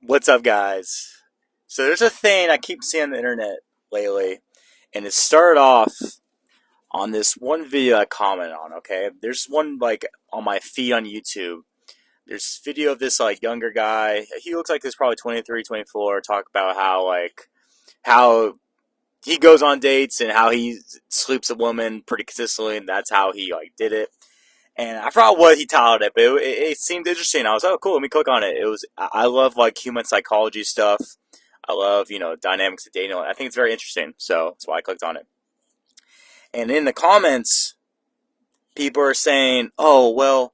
What's up, guys? So there's a thing I keep seeing on the internet lately, and it started off on this one video I comment on. Okay, there's one like on my feed on YouTube. There's video of this like younger guy. He looks like he's probably 23, 24. Talk about how he goes on dates and how he sleeps with women pretty consistently, and that's how he like did it. And I forgot what he titled it, but it seemed interesting. I was, oh, cool. Let me click on it. I love like human psychology stuff. I love dynamics of dating. I think it's very interesting, so that's why I clicked on it. And in the comments, people are saying, oh, well,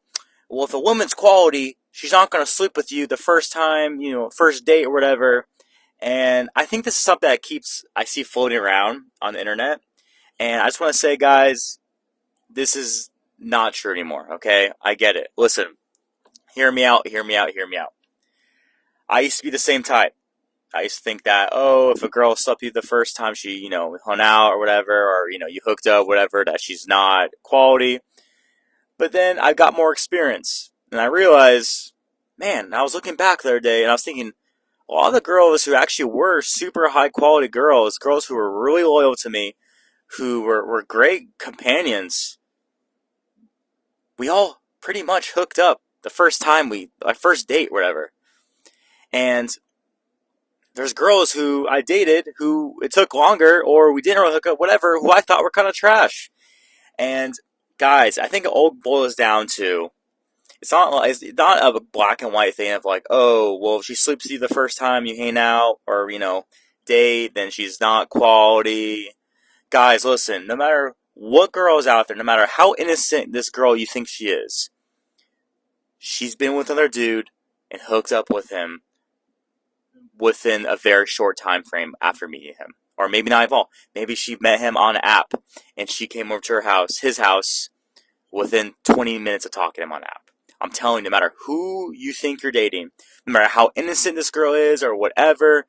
if a woman's quality, she's not gonna sleep with you the first time, first date or whatever. And I think this is something that I see floating around on the internet. And I just want to say, guys, this is not true anymore. Okay, I get it. Listen, hear me out. Hear me out. Hear me out. I used to be the same type. I used to think that, oh, if a girl slept with you the first time she, hung out or whatever, or, you hooked up, whatever, that she's not quality. But then I got more experience. And I realized, man, I was looking back the other day and I was thinking, a lot of the girls who actually were super high quality girls who were really loyal to me, who were great companions, we all pretty much hooked up the first time our first date, whatever. And there's girls who I dated who it took longer or we didn't really hook up, whatever, who I thought were kind of trash. And guys, I think it all boils down to it's not a black and white thing of like, oh, well, if she sleeps with you the first time you hang out or date, then she's not quality. Guys, listen, no matter what girl is out there, no matter how innocent this girl you think she is, she's been with another dude and hooked up with him within a very short time frame after meeting him. Or maybe not at all. Maybe she met him on an app and she came over to his house, within 20 minutes of talking to him on an app. I'm telling you, no matter who you think you're dating, no matter how innocent this girl is or whatever,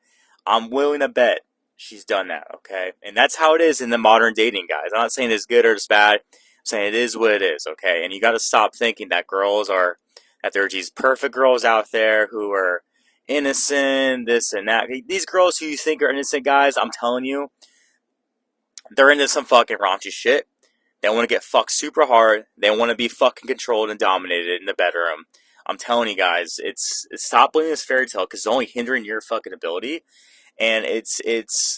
I'm willing to bet she's done that, okay? And that's how it is in the modern dating, guys. I'm not saying it's good or it's bad. I'm saying it is what it is, okay? And you got to stop thinking that there are these perfect girls out there who are innocent, this and that. These girls who you think are innocent, guys, I'm telling you, they're into some fucking raunchy shit. They want to get fucked super hard. They want to be fucking controlled and dominated in the bedroom. I'm telling you guys, it's stop believing this fairy tale because it's only hindering your fucking ability, and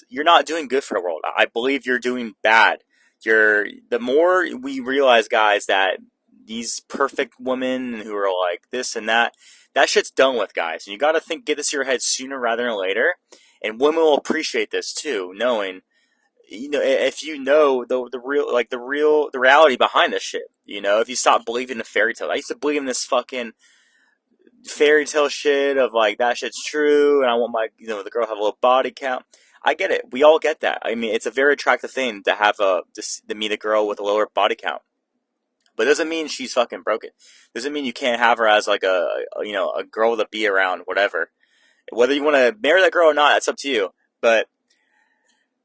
you're not doing good for the world. I believe you're doing bad. The more we realize, guys, that these perfect women who are like this and that shit's done with, guys. And you got to get this to your head sooner rather than later. And women will appreciate this too, knowing, if you know the reality behind this shit. If you stop believing in fairy tale. I used to believe in this fucking fairy tale shit of like that shit's true, and I want the girl to have a little body count. I get it. We all get that. I mean, it's a very attractive thing to have to meet a girl with a lower body count. But it doesn't mean she's fucking broken. Doesn't mean you can't have her as like a girl to be around, whatever. Whether you want to marry that girl or not, that's up to you. But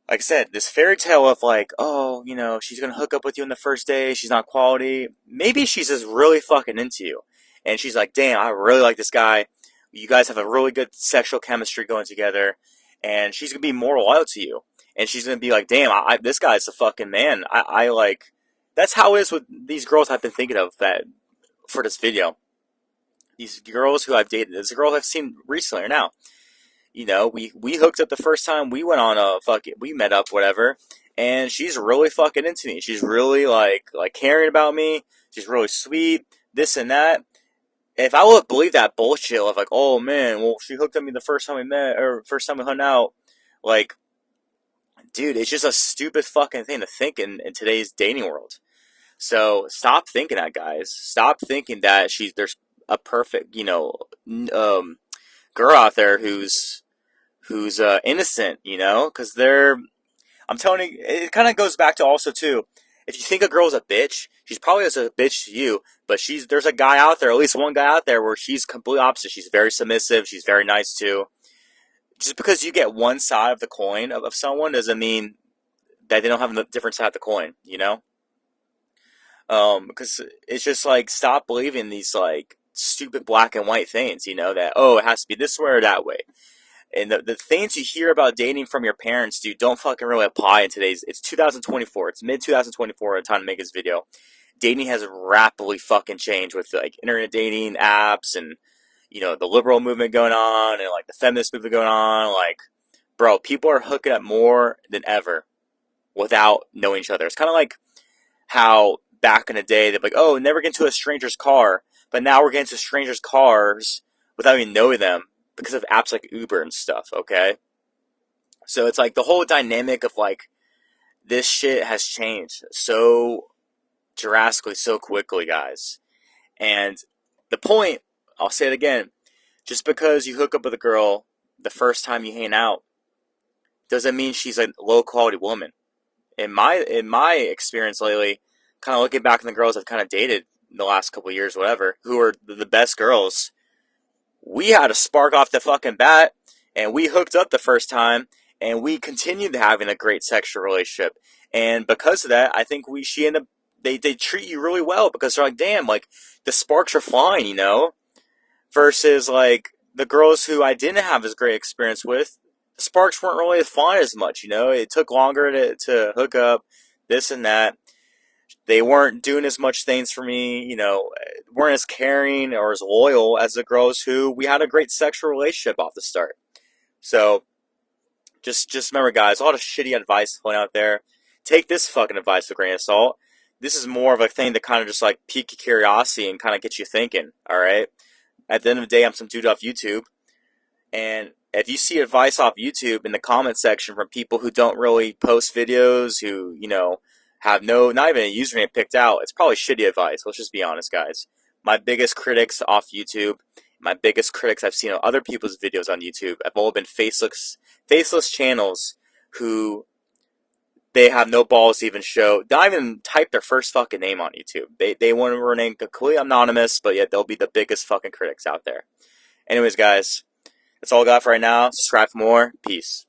like I said, this fairy tale of like, oh, she's gonna hook up with you on the first day, she's not quality. Maybe she's just really fucking into you. And she's like, damn, I really like this guy. You guys have a really good sexual chemistry going together. And she's gonna be more loyal to you. And she's gonna be like, damn, this guy's a fucking man. I like, that's how it is with these girls I've been thinking of that for this video. These girls who I've dated, this girl I've seen recently or now. We hooked up the first time we went on we met up, whatever, and she's really fucking into me. She's really like caring about me. She's really sweet, this and that. If I would believe that bullshit of like, oh man, well, she hooked up me the first time we met, or first time we hung out, like, dude, it's just a stupid fucking thing to think in today's dating world. So stop thinking that, guys. Stop thinking that there's a perfect, girl out there who's innocent, because I'm telling you, it kind of goes back to also too, if you think a girl's a bitch, she's probably as a bitch to you, but there's a guy out there, at least one guy out there, where she's completely opposite. She's very submissive, she's very nice too. Just because you get one side of the coin of someone doesn't mean that they don't have a different side of the coin, because it's just like, stop believing these like stupid black and white things, you know, that, oh, it has to be this way or that way. And the things you hear about dating from your parents, dude, don't fucking really apply in today's, it's 2024, it's mid 2024 at the time to make this video. Dating has rapidly fucking changed with like internet dating apps and, you know, the liberal movement going on and like the feminist movement going on. Like, bro, people are hooking up more than ever without knowing each other. It's kind of like how back in the day they're like, oh, never get into a stranger's car, but now we're getting into strangers' cars without even knowing them because of apps like Uber and stuff, okay? So it's like the whole dynamic of like this shit has changed so drastically, so quickly, guys. And the point, I'll say it again, just because you hook up with a girl the first time you hang out doesn't mean she's a low quality woman. In my experience lately, kind of looking back on the girls I've kind of dated in the last couple of years, whatever, who are the best girls, we had a spark off the fucking bat, and we hooked up the first time, and we continued having a great sexual relationship. And because of that, I think she ended up, they treat you really well because they're like, damn, like the sparks are flying, you know? Versus like the girls who I didn't have as great experience with, the sparks weren't really flying as much, you know? It took longer to hook up, this and that. They weren't doing as much things for me, you know, weren't as caring or as loyal as the girls who we had a great sexual relationship off the start. So just remember, guys, a lot of shitty advice going out there. Take this fucking advice with a grain of salt. This is more of a thing to kind of just like pique your curiosity and kind of get you thinking, all right? At the end of the day, I'm some dude off YouTube. And if you see advice off YouTube in the comment section from people who don't really post videos, who, you know, have not even a username picked out, it's probably shitty advice. Let's just be honest, guys. My biggest critics off YouTube, my biggest critics I've seen on other people's videos on YouTube have all been faceless channels who they have no balls to even show, not even type their first fucking name on YouTube. They want to remain completely anonymous, but yet they'll be the biggest fucking critics out there. Anyways, guys, that's all I got for right now. Subscribe for more. Peace.